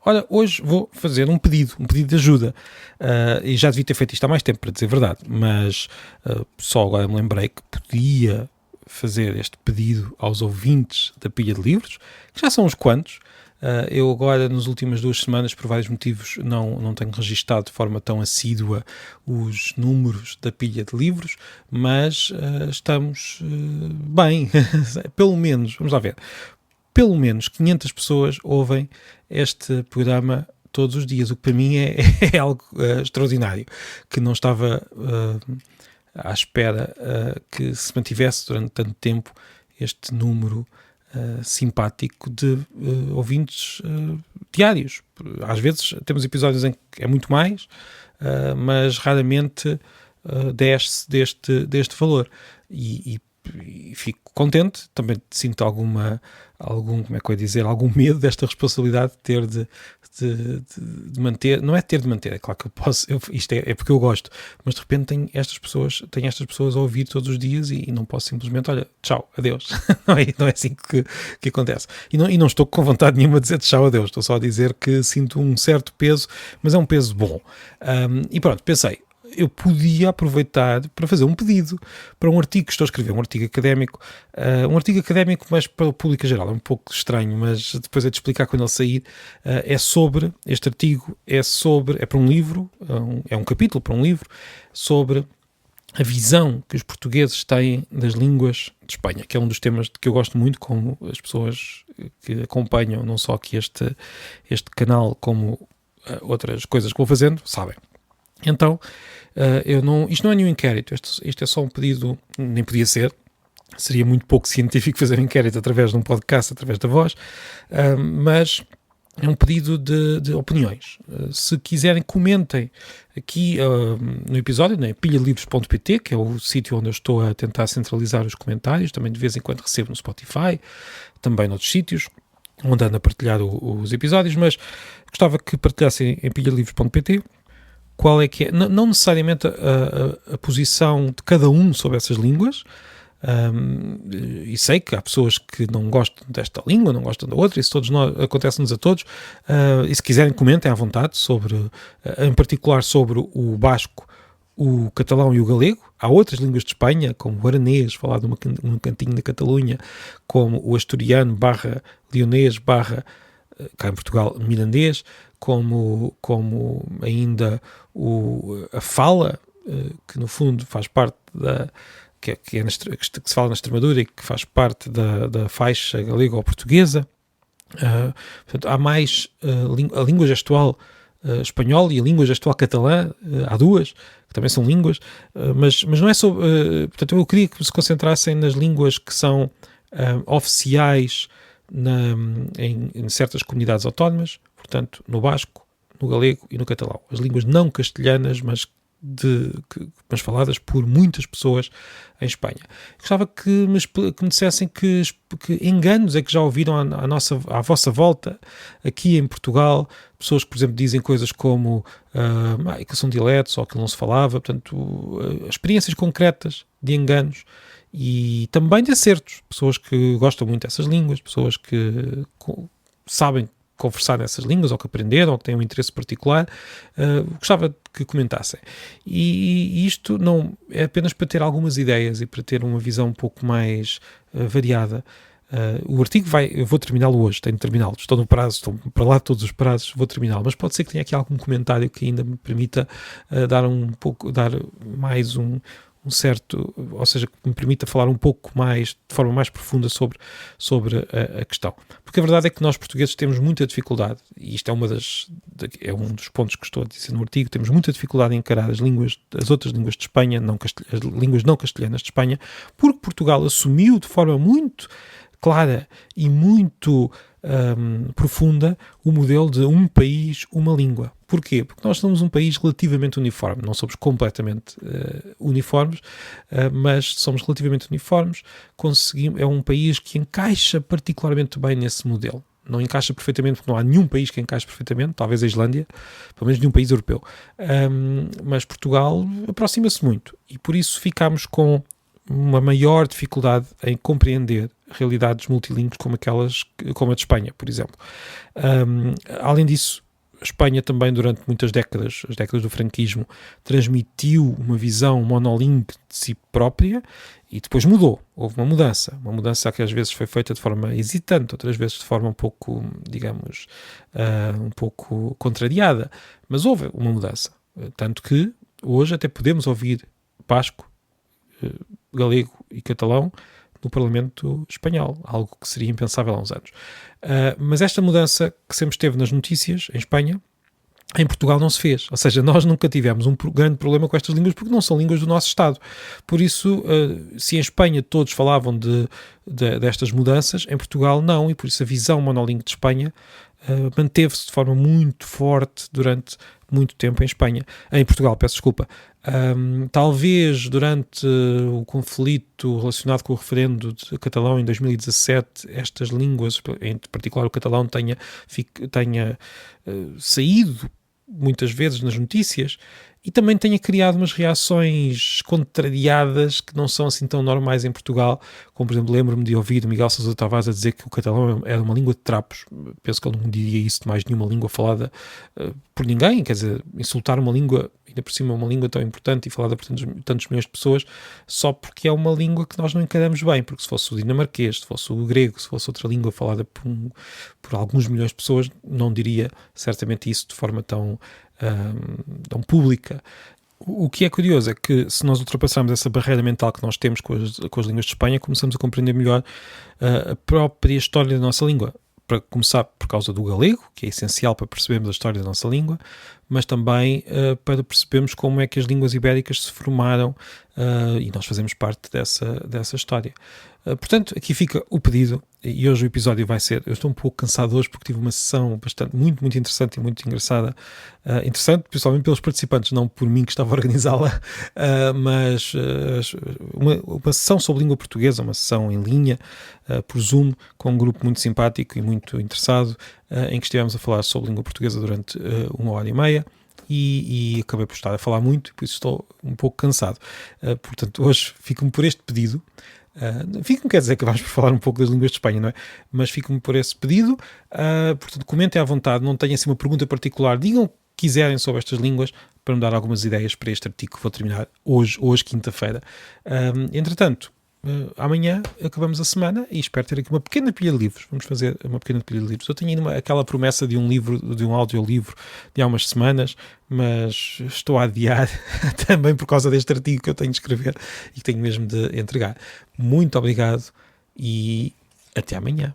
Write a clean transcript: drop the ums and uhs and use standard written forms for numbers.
olha, hoje vou fazer um pedido de ajuda. E já devia ter feito isto há mais tempo, para dizer a verdade, mas só agora me lembrei que podia fazer este pedido aos ouvintes da Pilha de Livros, que já são uns quantos. Eu agora, nas últimas 2 semanas, por vários motivos, não tenho registado de forma tão assídua os números da pilha de livros, mas estamos bem, pelo menos, vamos lá ver, pelo menos 500 pessoas ouvem este programa todos os dias, o que para mim é algo extraordinário, que não estava à espera que se mantivesse durante tanto tempo este número simpático de ouvintes diários. Às vezes temos episódios em que é muito mais, mas raramente desce deste valor. E fico contente, também sinto algum, como é que eu ia dizer, algum medo desta responsabilidade de ter de manter, não é ter de manter, é claro que eu posso, isto é porque eu gosto, mas de repente tenho estas pessoas a ouvir todos os dias e não posso simplesmente, olha, tchau, adeus. Não é assim que acontece. E não estou com vontade nenhuma de dizer tchau, adeus, estou só a dizer que sinto um certo peso, mas é um peso bom. E pronto, pensei, eu podia aproveitar para fazer um pedido para um artigo que estou a escrever, um artigo académico, mas para o público em geral, é um pouco estranho, mas depois é de explicar quando ele sair. Este artigo é para um livro, é um capítulo para um livro, sobre a visão que os portugueses têm das línguas de Espanha, que é um dos temas que eu gosto muito, como as pessoas que acompanham não só aqui este canal, como outras coisas que vou fazendo, sabem. Então, isto não é nenhum inquérito, isto é só um pedido, nem podia ser, seria muito pouco científico fazer um inquérito através de um podcast, através da voz, mas é um pedido de opiniões. Se quiserem, comentem aqui no episódio, na pilhalivros.pt, que é o sítio onde eu estou a tentar centralizar os comentários, também de vez em quando recebo no Spotify, também noutros sítios, onde ando a partilhar os episódios, mas gostava que partilhassem em pilhalivros.pt. Qual é que é, não necessariamente a posição de cada um sobre essas línguas, e sei que há pessoas que não gostam desta língua, não gostam da outra, isso acontece-nos a todos, e se quiserem comentem à vontade, em particular sobre o basco, o catalão e o galego. Há outras línguas de Espanha, como o aranês, falado num cantinho da Catalunha, como o asturiano /leonês cá em Portugal, mirandês, como ainda a fala, que no fundo faz parte que se fala na Extremadura e que faz parte da faixa galega ou portuguesa. Portanto, há mais a língua gestual espanhola e a língua gestual catalã, há duas, que também são línguas, mas não é sobre... portanto, eu queria que se concentrassem nas línguas que são oficiais em certas comunidades autónomas, portanto, no basco, no galego e no catalão. As línguas não castelhanas, mas faladas por muitas pessoas em Espanha. Gostava que me dissessem que enganos é que já ouviram à vossa volta, aqui em Portugal, pessoas que, por exemplo, dizem coisas como que são dialetos ou que não se falava, portanto, experiências concretas de enganos e também de acertos, pessoas que gostam muito dessas línguas, pessoas que sabem conversar nessas línguas ou que aprenderam ou que têm um interesse particular. Gostava que comentassem. E isto não é apenas para ter algumas ideias e para ter uma visão um pouco mais variada. O artigo eu vou terminá-lo hoje, tenho de terminá-lo, estou no prazo, estou para lá de todos os prazos, vou terminá-lo, mas pode ser que tenha aqui algum comentário que ainda me permita dar mais um certo, ou seja, que me permita falar um pouco mais, de forma mais profunda sobre a questão. Porque a verdade é que nós portugueses temos muita dificuldade, e isto é um dos pontos que estou a dizer no artigo, temos muita dificuldade em encarar as outras línguas de Espanha, as línguas não castelhanas de Espanha, porque Portugal assumiu de forma muito clara e muito profunda o modelo de um país, uma língua. Porquê? Porque nós somos um país relativamente uniforme, não somos completamente uniformes, mas somos relativamente uniformes, é um país que encaixa particularmente bem nesse modelo. Não encaixa perfeitamente, porque não há nenhum país que encaixe perfeitamente, talvez a Islândia, pelo menos nenhum país europeu. Mas Portugal aproxima-se muito, e por isso ficamos com uma maior dificuldade em compreender realidades multilingües como a de Espanha, por exemplo. Além disso, a Espanha também, durante muitas décadas, as décadas do franquismo, transmitiu uma visão monolingue de si própria e depois mudou. Houve uma mudança que às vezes foi feita de forma hesitante, outras vezes de forma um pouco, digamos, um pouco contrariada, mas houve uma mudança. Tanto que hoje até podemos ouvir basco, galego e catalão no Parlamento espanhol, algo que seria impensável há uns anos. Mas esta mudança que sempre esteve nas notícias em Espanha, em Portugal não se fez. Ou seja, nós nunca tivemos um grande problema com estas línguas porque não são línguas do nosso Estado. Por isso, se em Espanha todos falavam destas mudanças, em Portugal não, e por isso a visão monolingue de Espanha manteve-se de forma muito forte durante muito tempo em Portugal, peço desculpa. Talvez durante o conflito relacionado com o referendo de Catalão em 2017, estas línguas, em particular o catalão, tenha saído muitas vezes nas notícias e também tenha criado umas reações contrariadas que não são assim tão normais em Portugal, como por exemplo lembro-me de ouvir Miguel Sousa Tavares a dizer que o catalão era uma língua de trapos. Penso que ele não diria isso de mais nenhuma língua falada por ninguém, quer dizer, insultar uma língua, ainda por cima uma língua tão importante e falada por tantos milhões de pessoas, só porque é uma língua que nós não encaramos bem, porque se fosse o dinamarquês, se fosse o grego, se fosse outra língua falada por alguns milhões de pessoas, não diria certamente isso de forma tão pública. O que é curioso é que se nós ultrapassarmos essa barreira mental que nós temos com as línguas de Espanha, começamos a compreender melhor a própria história da nossa língua. Para começar por causa do galego, que é essencial para percebermos a história da nossa língua, mas também para percebermos como é que as línguas ibéricas se formaram e nós fazemos parte dessa história. Portanto, aqui fica o pedido, e hoje o episódio vai ser, eu estou um pouco cansado hoje porque tive uma sessão muito interessante e muito engraçada, interessante principalmente pelos participantes, não por mim que estava a organizá-la, mas uma sessão sobre língua portuguesa, uma sessão em linha, por Zoom, com um grupo muito simpático e muito interessado, em que estivemos a falar sobre língua portuguesa durante 1h30, e acabei por estar a falar muito, e por isso estou um pouco cansado. Portanto, hoje fico-me por este pedido. Fico-me, quer dizer que vamos por falar um pouco das línguas de Espanha, não é? Mas fico-me por esse pedido. Portanto, comentem à vontade, não tenham assim uma pergunta particular, digam o que quiserem sobre estas línguas para me dar algumas ideias para este artigo que vou terminar hoje quinta-feira. Entretanto, amanhã acabamos a semana e espero ter aqui uma pequena pilha de livros. Vamos fazer uma pequena pilha de livros. Eu tinha ainda aquela promessa de um audiolivro de há umas semanas, mas estou a adiar também por causa deste artigo que eu tenho de escrever e que tenho mesmo de entregar. Muito obrigado e até amanhã.